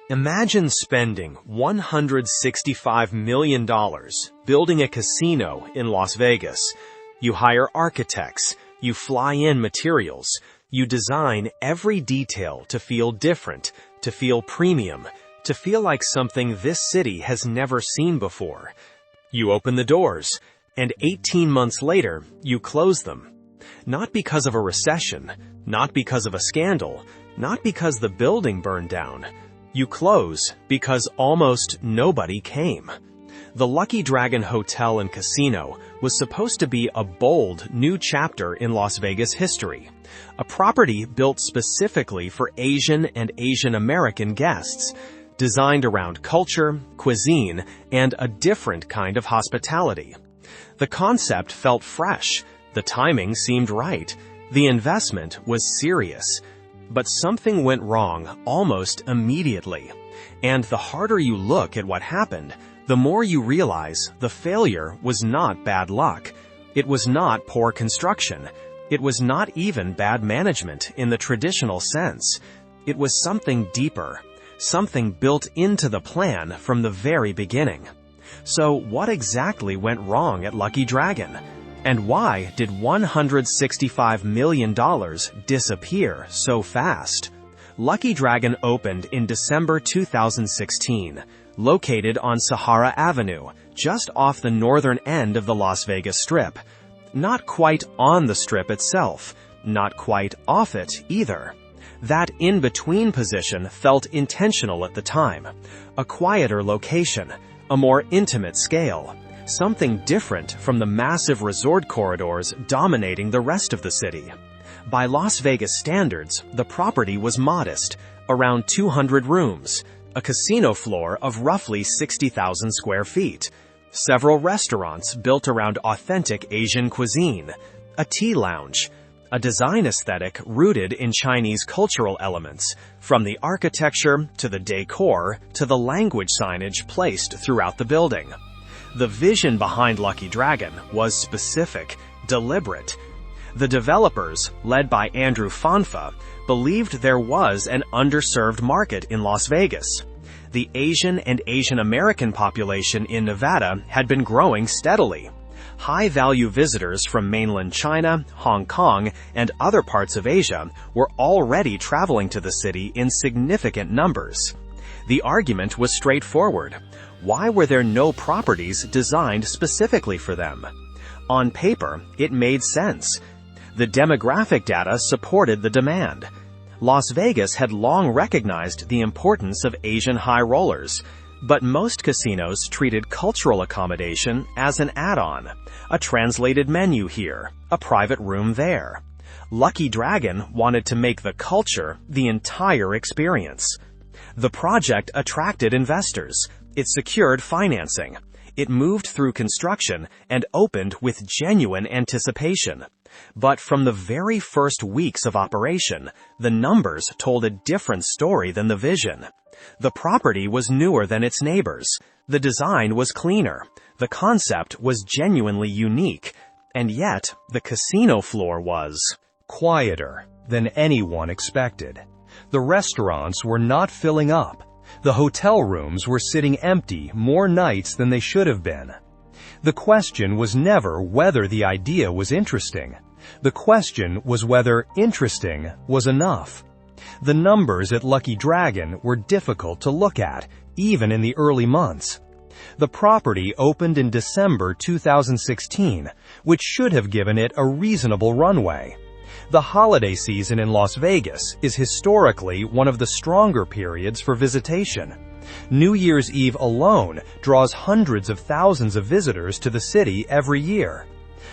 Imagine spending $165 million building a casino in Las Vegas. You hire architects, you fly in materials, you design every detail to feel different, to feel premium, to feel like something this city has never seen before. You open the doors, and 18 months later, you close them. Not because of a recession, not because of a scandal, not because the building burned down. You close because almost nobody came. The Lucky Dragon Hotel and Casino was supposed to be a bold new chapter in Las Vegas history, a property built specifically for Asian and Asian American guests, designed around culture, cuisine, and a different kind of hospitality. The concept felt fresh, the timing seemed right, the investment was serious. But something went wrong almost immediately. And the harder you look at what happened, the more you realize the failure was not bad luck. It was not poor construction. It was not even bad management in the traditional sense. It was something deeper, something built into the plan from the very beginning. So what exactly went wrong at Lucky Dragon? And why did $165 million disappear so fast? Lucky Dragon opened in December 2016, located on Sahara Avenue, just off the northern end of the Las Vegas Strip. Not quite on the Strip itself, not quite off it either. That in-between position felt intentional at the time. A quieter location, a more intimate scale. Something different from the massive resort corridors dominating the rest of the city. By Las Vegas standards, the property was modest, around 200 rooms, a casino floor of roughly 60,000 square feet, several restaurants built around authentic Asian cuisine, a tea lounge, a design aesthetic rooted in Chinese cultural elements, from the architecture to the decor to the language signage placed throughout the building. The vision behind Lucky Dragon was specific, deliberate. The developers, led by Andrew Fonfa, believed there was an underserved market in Las Vegas. The Asian and Asian American population in Nevada had been growing steadily. High-value visitors from mainland China, Hong Kong, and other parts of Asia were already traveling to the city in significant numbers. The argument was straightforward. Why were there no properties designed specifically for them? On paper, it made sense. The demographic data supported the demand. Las Vegas had long recognized the importance of Asian high rollers, but most casinos treated cultural accommodation as an add-on, a translated menu here, a private room there. Lucky Dragon wanted to make the culture the entire experience. The project attracted investors. It secured financing. It moved through construction and opened with genuine anticipation. But from the very first weeks of operation, the numbers told a different story than the vision. The property was newer than its neighbors. The design was cleaner. The concept was genuinely unique. And yet, the casino floor was quieter than anyone expected. The restaurants were not filling up. The hotel rooms were sitting empty more nights than they should have been. The question was never whether the idea was interesting. The question was whether interesting was enough. The numbers at Lucky Dragon were difficult to look at, even in the early months. The property opened in December 2016, which should have given it a reasonable runway. The holiday season in Las Vegas is historically one of the stronger periods for visitation. New Year's Eve alone draws hundreds of thousands of visitors to the city every year.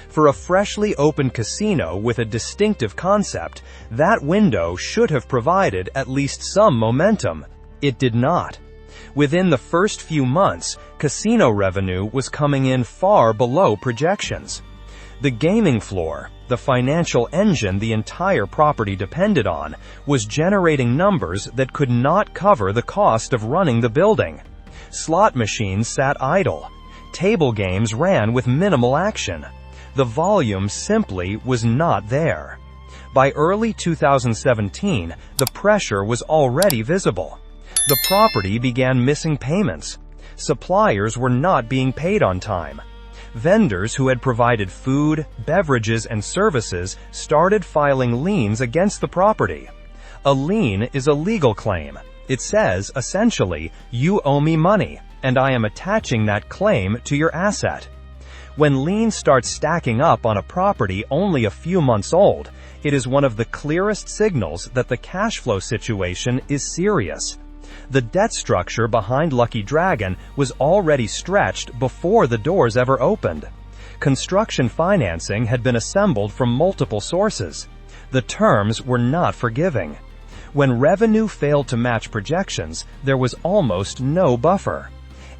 For a freshly opened casino with a distinctive concept, that window should have provided at least some momentum. It did not. Within the first few months, casino revenue was coming in far below projections. The gaming floor, the financial engine the entire property depended on, was generating numbers that could not cover the cost of running the building. Slot machines sat idle. Table games ran with minimal action. The volume simply was not there. By early 2017, the pressure was already visible. The property began missing payments. Suppliers were not being paid on time. Vendors who had provided food, beverages, and services started filing liens against the property. A lien is a legal claim. It says, essentially, you owe me money, and I am attaching that claim to your asset. When liens start stacking up on a property only a few months old, it is one of the clearest signals that the cash flow situation is serious. The debt structure behind Lucky Dragon was already stretched before the doors ever opened. Construction financing had been assembled from multiple sources. The terms were not forgiving. When revenue failed to match projections, there was almost no buffer.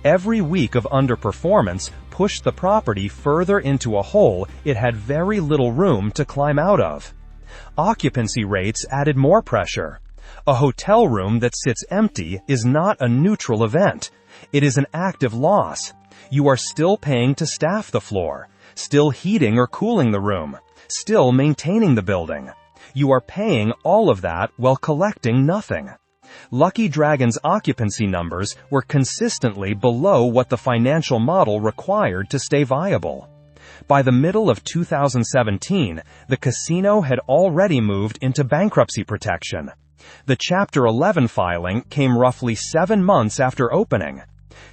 Every week of underperformance pushed the property further into a hole it had very little room to climb out of. Occupancy rates added more pressure. A hotel room that sits empty is not a neutral event. It is an active loss. You are still paying to staff the floor, still heating or cooling the room, still maintaining the building. You are paying all of that while collecting nothing. Lucky Dragon's occupancy numbers were consistently below what the financial model required to stay viable. By the middle of 2017, the casino had already moved into bankruptcy protection. The Chapter 11 filing came roughly 7 months after opening.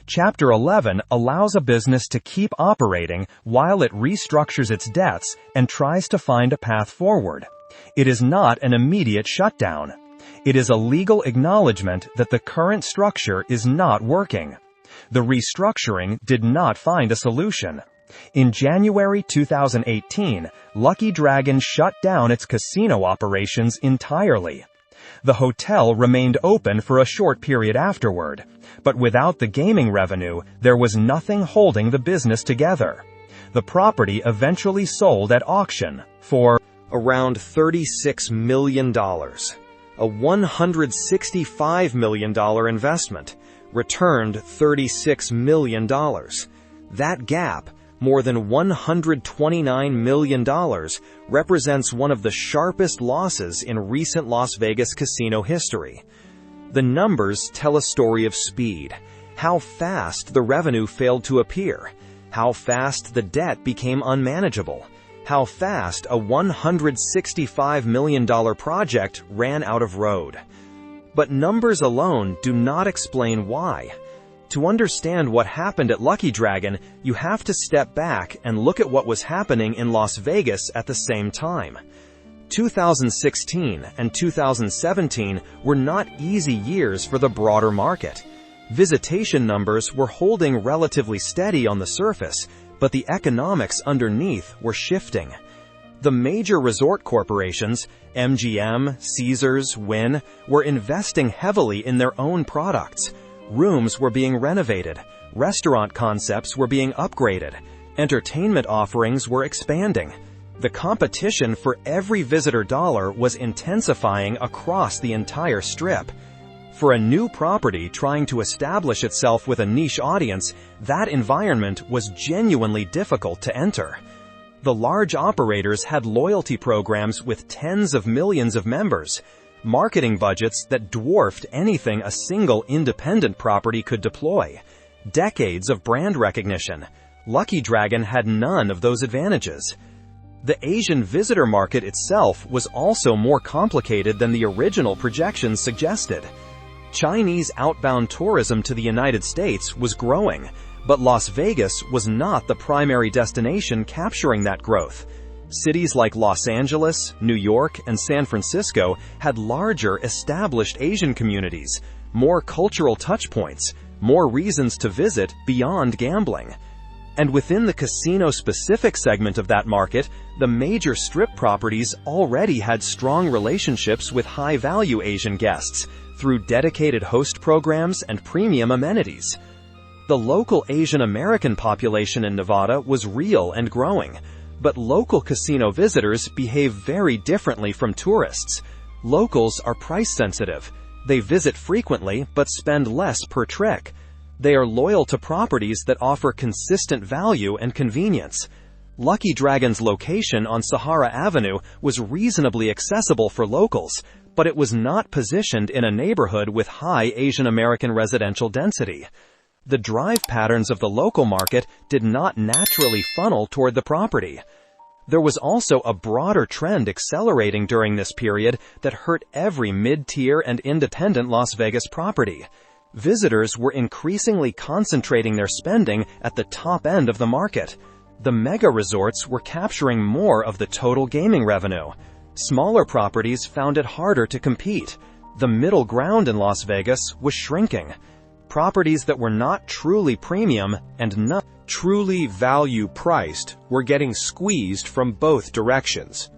Chapter 11 allows a business to keep operating while it restructures its debts and tries to find a path forward. It is not an immediate shutdown. It is a legal acknowledgement that the current structure is not working. The restructuring did not find a solution. In January 2018, Lucky Dragon shut down its casino operations entirely. The hotel remained open for a short period afterward, but without the gaming revenue, there was nothing holding the business together. The property eventually sold at auction for around $36 million. A $165 million investment returned $36 million. That gap, more than $129 million, represents one of the sharpest losses in recent Las Vegas casino history. The numbers tell a story of speed. How fast the revenue failed to appear. How fast the debt became unmanageable. How fast a $165 million project ran out of road. But numbers alone do not explain why. To understand what happened at Lucky Dragon, you have to step back and look at what was happening in Las Vegas at the same time. 2016 and 2017 were not easy years for the broader market. Visitation numbers were holding relatively steady on the surface, but the economics underneath were shifting. The major resort corporations, MGM, Caesars, Wynn, were investing heavily in their own products. Rooms were being renovated, restaurant concepts were being upgraded, entertainment offerings were expanding. The competition for every visitor dollar was intensifying across the entire strip. For a new property trying to establish itself with a niche audience, that environment was genuinely difficult to enter. The large operators had loyalty programs with tens of millions of members, marketing budgets that dwarfed anything a single independent property could deploy, decades of brand recognition. Lucky Dragon had none of those advantages. The Asian visitor market itself was also more complicated than the original projections suggested. Chinese outbound tourism to the United States was growing, but Las Vegas was not the primary destination capturing that growth. Cities like Los Angeles, New York, and San Francisco had larger, established Asian communities, more cultural touchpoints, more reasons to visit beyond gambling. And within the casino-specific segment of that market, the major strip properties already had strong relationships with high-value Asian guests through dedicated host programs and premium amenities. The local Asian American population in Nevada was real and growing, but local casino visitors behave very differently from tourists. Locals are price-sensitive. They visit frequently but spend less per trick. They are loyal to properties that offer consistent value and convenience. Lucky Dragon's location on Sahara Avenue was reasonably accessible for locals, but it was not positioned in a neighborhood with high Asian American residential density. The drive patterns of the local market did not naturally funnel toward the property. There was also a broader trend accelerating during this period that hurt every mid-tier and independent Las Vegas property. Visitors were increasingly concentrating their spending at the top end of the market. The mega resorts were capturing more of the total gaming revenue. Smaller properties found it harder to compete. The middle ground in Las Vegas was shrinking. Properties that were not truly premium and not truly value-priced were getting squeezed from both directions.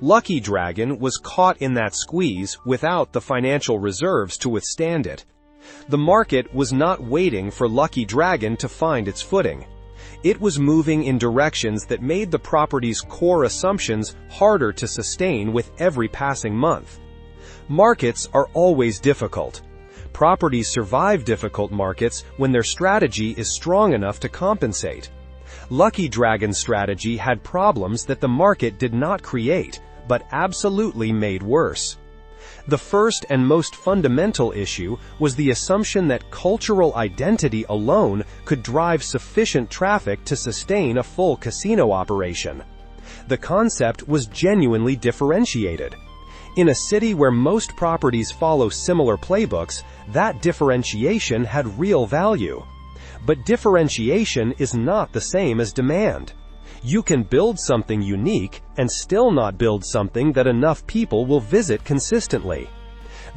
Lucky Dragon was caught in that squeeze without the financial reserves to withstand it. The market was not waiting for Lucky Dragon to find its footing. It was moving in directions that made the property's core assumptions harder to sustain with every passing month. Markets are always difficult. Properties survive difficult markets when their strategy is strong enough to compensate. Lucky Dragon's strategy had problems that the market did not create, but absolutely made worse. The first and most fundamental issue was the assumption that cultural identity alone could drive sufficient traffic to sustain a full casino operation. The concept was genuinely differentiated. In a city where most properties follow similar playbooks, that differentiation had real value. But differentiation is not the same as demand. You can build something unique and still not build something that enough people will visit consistently.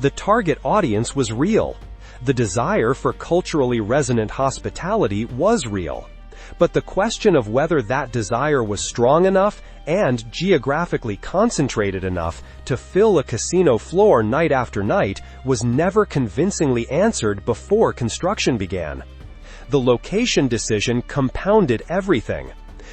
The target audience was real. The desire for culturally resonant hospitality was real. But the question of whether that desire was strong enough and geographically concentrated enough to fill a casino floor night after night was never convincingly answered before construction began. The location decision compounded everything.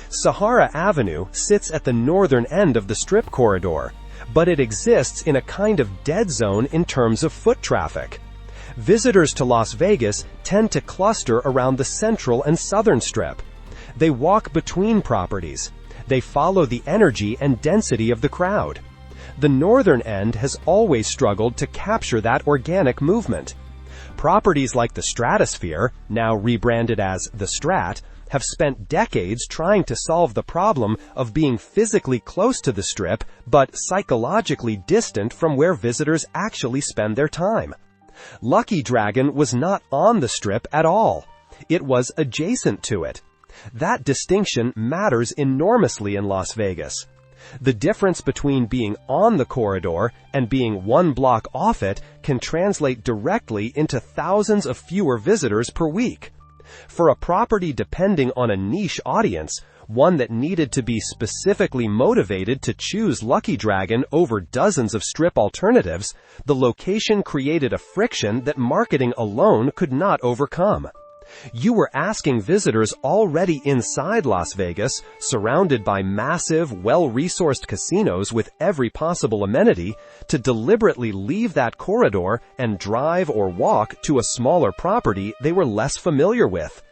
Sahara Avenue sits at the northern end of the Strip corridor, but it exists in a kind of dead zone in terms of foot traffic. Visitors to Las Vegas tend to cluster around the central and southern Strip. They walk between properties. They follow the energy and density of the crowd. The northern end has always struggled to capture that organic movement. Properties like the Stratosphere, now rebranded as the Strat, have spent decades trying to solve the problem of being physically close to the Strip but psychologically distant from where visitors actually spend their time. Lucky Dragon was not on the Strip at all. It was adjacent to it. That distinction matters enormously in Las Vegas. The difference between being on the corridor and being one block off it can translate directly into thousands of fewer visitors per week. For a property depending on a niche audience, one that needed to be specifically motivated to choose Lucky Dragon over dozens of Strip alternatives, the location created a friction that marketing alone could not overcome. You were asking visitors already inside Las Vegas, surrounded by massive, well-resourced casinos with every possible amenity, to deliberately leave that corridor and drive or walk to a smaller property they were less familiar with.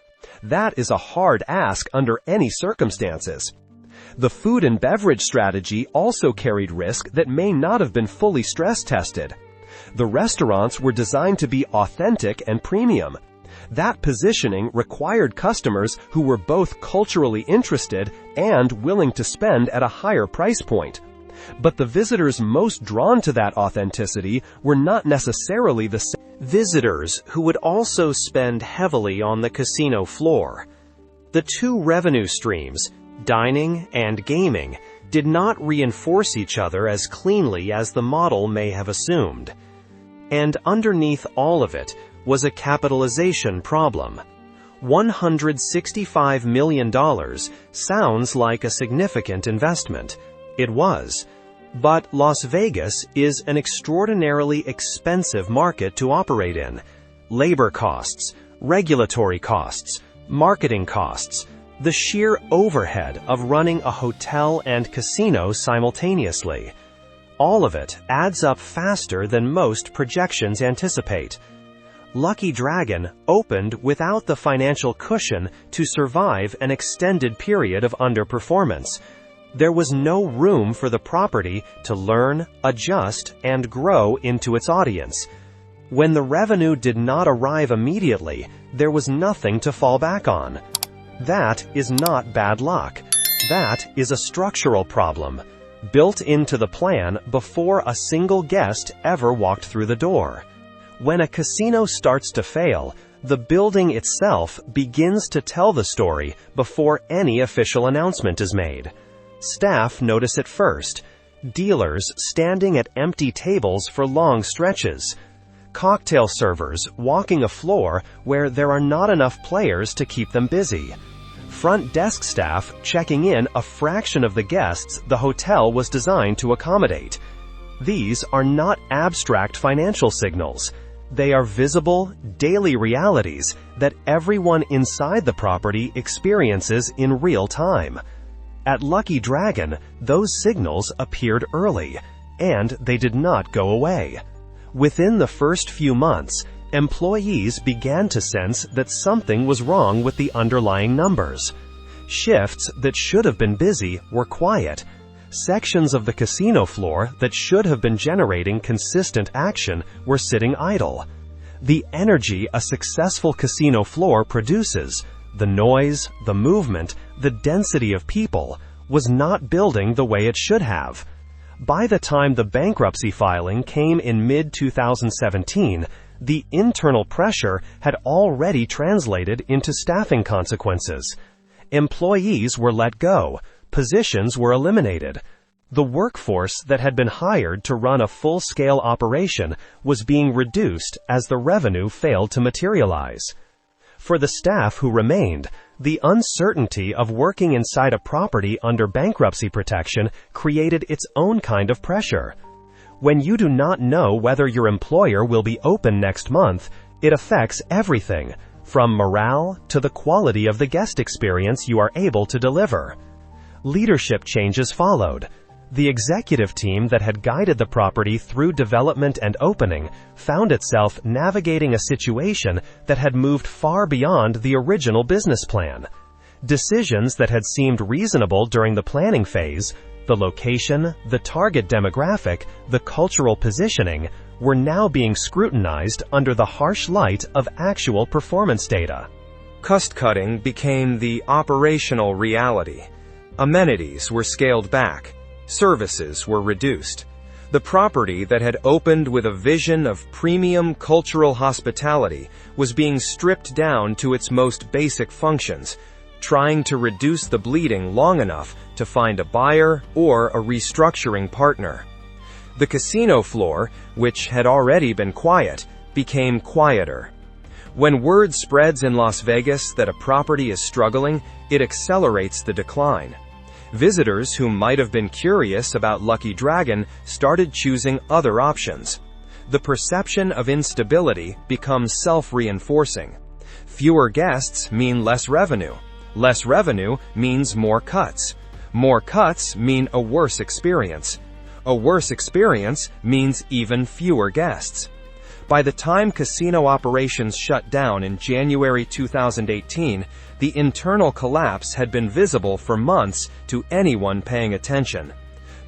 That is a hard ask under any circumstances. The food and beverage strategy also carried risk that may not have been fully stress-tested. The restaurants were designed to be authentic and premium. That positioning required customers who were both culturally interested and willing to spend at a higher price point. But the visitors most drawn to that authenticity were not necessarily the same visitors who would also spend heavily on the casino floor. The two revenue streams, dining and gaming, did not reinforce each other as cleanly as the model may have assumed. And underneath all of it was a capitalization problem. $165 million sounds like a significant investment. It was. But Las Vegas is an extraordinarily expensive market to operate in. Labor costs, regulatory costs, marketing costs, the sheer overhead of running a hotel and casino simultaneously. All of it adds up faster than most projections anticipate. Lucky Dragon opened without the financial cushion to survive an extended period of underperformance. There was no room for the property to learn, adjust, and grow into its audience. When the revenue did not arrive immediately, there was nothing to fall back on. That is not bad luck. That is a structural problem, built into the plan before a single guest ever walked through the door. When a casino starts to fail, the building itself begins to tell the story before any official announcement is made. Staff notice it first. Dealers standing at empty tables for long stretches. Cocktail servers walking a floor where there are not enough players to keep them busy. Front desk staff checking in a fraction of the guests the hotel was designed to accommodate. These are not abstract financial signals. They are visible, daily realities that everyone inside the property experiences in real time. At Lucky Dragon, those signals appeared early, and they did not go away. Within the first few months, employees began to sense that something was wrong with the underlying numbers. Shifts that should have been busy were quiet. Sections of the casino floor that should have been generating consistent action were sitting idle. The energy a successful casino floor produces, the noise, the movement, the density of people, was not building the way it should have. By the time the bankruptcy filing came in mid-2017, the internal pressure had already translated into staffing consequences. Employees were let go, positions were eliminated. The workforce that had been hired to run a full-scale operation was being reduced as the revenue failed to materialize. For the staff who remained, the uncertainty of working inside a property under bankruptcy protection created its own kind of pressure. When you do not know whether your employer will be open next month, it affects everything, from morale to the quality of the guest experience you are able to deliver. Leadership changes followed. The executive team that had guided the property through development and opening found itself navigating a situation that had moved far beyond the original business plan. Decisions that had seemed reasonable during the planning phase, the location, the target demographic, the cultural positioning, were now being scrutinized under the harsh light of actual performance data. Cost-cutting became the operational reality. Amenities were scaled back. Services were reduced. The property that had opened with a vision of premium cultural hospitality was being stripped down to its most basic functions, trying to reduce the bleeding long enough to find a buyer or a restructuring partner. The casino floor, which had already been quiet, became quieter. When word spreads in Las Vegas that a property is struggling, it accelerates the decline. Visitors who might have been curious about Lucky Dragon started choosing other options. The perception of instability becomes self-reinforcing. Fewer guests mean less revenue. Less revenue means more cuts. More cuts mean a worse experience. A worse experience means even fewer guests. By the time casino operations shut down in January 2018, the internal collapse had been visible for months to anyone paying attention.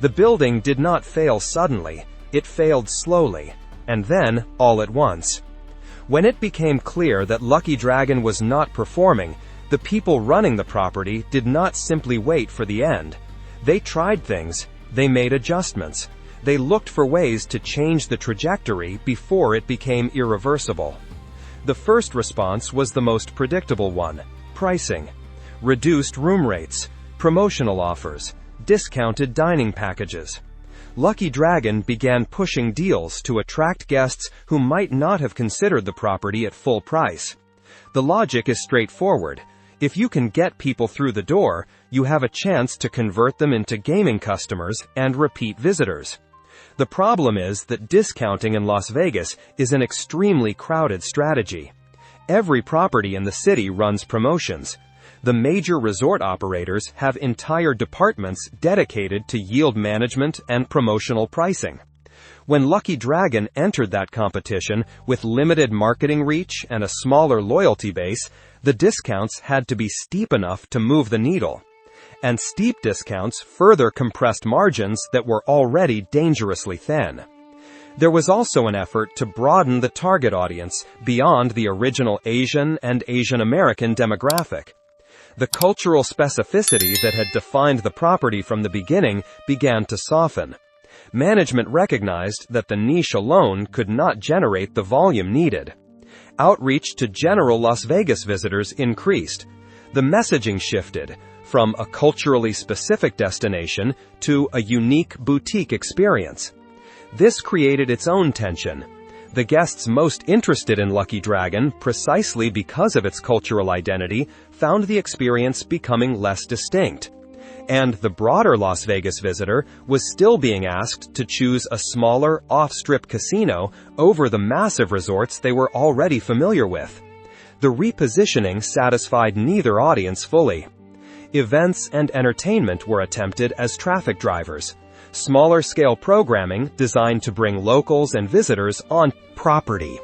The building did not fail suddenly, it failed slowly, and then all at once. When it became clear that Lucky Dragon was not performing, the people running the property did not simply wait for the end. They tried things, they made adjustments. They looked for ways to change the trajectory before it became irreversible. The first response was the most predictable one: pricing. Reduced room rates, promotional offers, discounted dining packages. Lucky Dragon began pushing deals to attract guests who might not have considered the property at full price. The logic is straightforward. If you can get people through the door, you have a chance to convert them into gaming customers and repeat visitors. The problem is that discounting in Las Vegas is an extremely crowded strategy. Every property in the city runs promotions. The major resort operators have entire departments dedicated to yield management and promotional pricing. When Lucky Dragon entered that competition with limited marketing reach and a smaller loyalty base, the discounts had to be steep enough to move the needle. and steep discounts further compressed margins that were already dangerously thin. There was also an effort to broaden the target audience beyond the original Asian and Asian American demographic. The cultural specificity that had defined the property from the beginning began to soften. Management recognized that the niche alone could not generate the volume needed. Outreach to general Las Vegas visitors increased. The messaging shifted from a culturally specific destination to a unique boutique experience. This created its own tension. The guests most interested in Lucky Dragon, precisely because of its cultural identity, found the experience becoming less distinct. And the broader Las Vegas visitor was still being asked to choose a smaller, off-strip casino over the massive resorts they were already familiar with. The repositioning satisfied neither audience fully. Events and entertainment were attempted as traffic drivers. Smaller-scale programming designed to bring locals and visitors on property.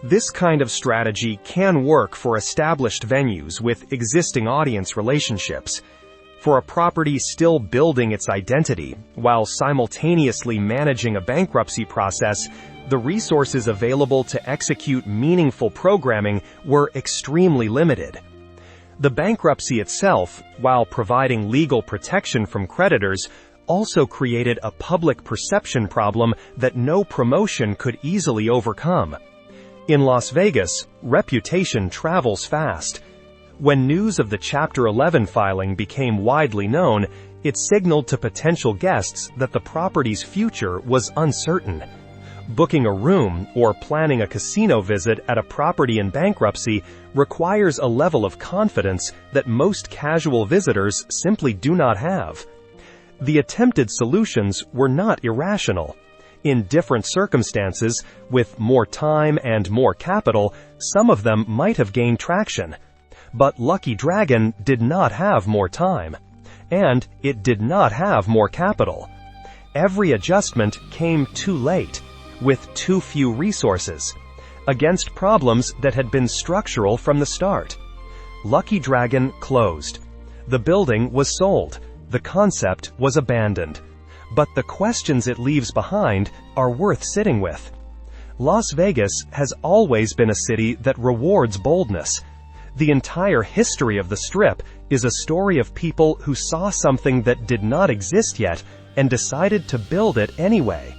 This kind of strategy can work for established venues with existing audience relationships. For a property still building its identity, while simultaneously managing a bankruptcy process, the resources available to execute meaningful programming were extremely limited. The bankruptcy itself, while providing legal protection from creditors, also created a public perception problem that no promotion could easily overcome. In Las Vegas, reputation travels fast. When news of the Chapter 11 filing became widely known, it signaled to potential guests that the property's future was uncertain. Booking a room or planning a casino visit at a property in bankruptcy requires a level of confidence that most casual visitors simply do not have. The attempted solutions were not irrational. In different circumstances, with more time and more capital, some of them might have gained traction. But Lucky Dragon did not have more time. And it did not have more capital. Every adjustment came too late, with too few resources, against problems that had been structural from the start. Lucky Dragon closed. The building was sold. The concept was abandoned. But the questions it leaves behind are worth sitting with. Las Vegas has always been a city that rewards boldness. The entire history of the Strip is a story of people who saw something that did not exist yet and decided to build it anyway.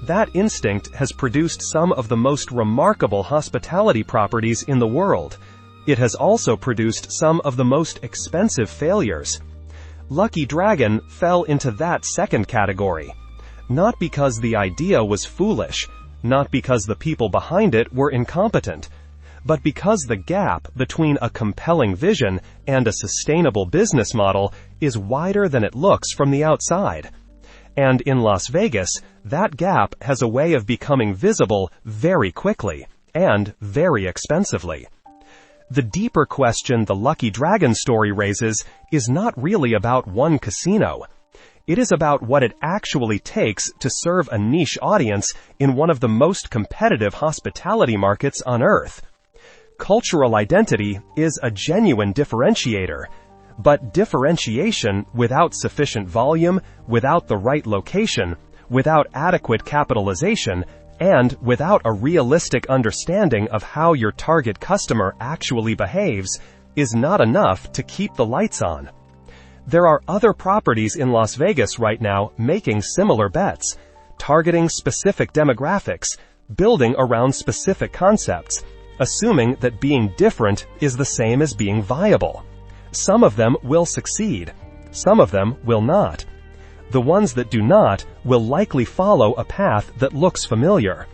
That instinct has produced some of the most remarkable hospitality properties in the world. It has also produced some of the most expensive failures. Lucky Dragon fell into that second category. Not because the idea was foolish, not because the people behind it were incompetent, but because the gap between a compelling vision and a sustainable business model is wider than it looks from the outside. And in Las Vegas, that gap has a way of becoming visible very quickly and very expensively. The deeper question the Lucky Dragon story raises is not really about one casino. It is about what it actually takes to serve a niche audience in one of the most competitive hospitality markets on Earth. Cultural identity is a genuine differentiator, but differentiation without sufficient volume, without the right location, without adequate capitalization, and without a realistic understanding of how your target customer actually behaves, is not enough to keep the lights on. There are other properties in Las Vegas right now making similar bets, targeting specific demographics, building around specific concepts, assuming that being different is the same as being viable. Some of them will succeed. Some of them will not. The ones that do not will likely follow a path that looks familiar.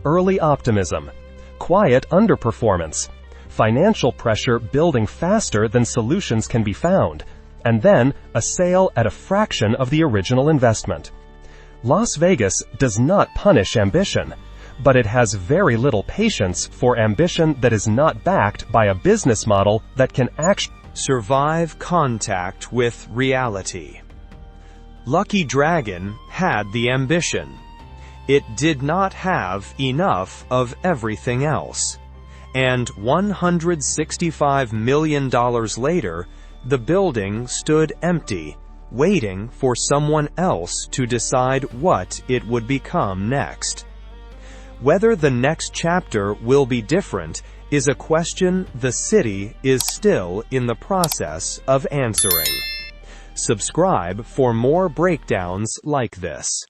Early optimism, quiet underperformance, financial pressure building faster than solutions can be found, and then a sale at a fraction of the original investment. Las Vegas does not punish ambition, but it has very little patience for ambition that is not backed by a business model that can actually survive contact with reality. Lucky Dragon had the ambition. It did not have enough of everything else. And $165 million later, The building stood empty, waiting for someone else to decide what it would become next. Whether the next chapter will be different is a question the city is still in the process of answering. Subscribe for more breakdowns like this.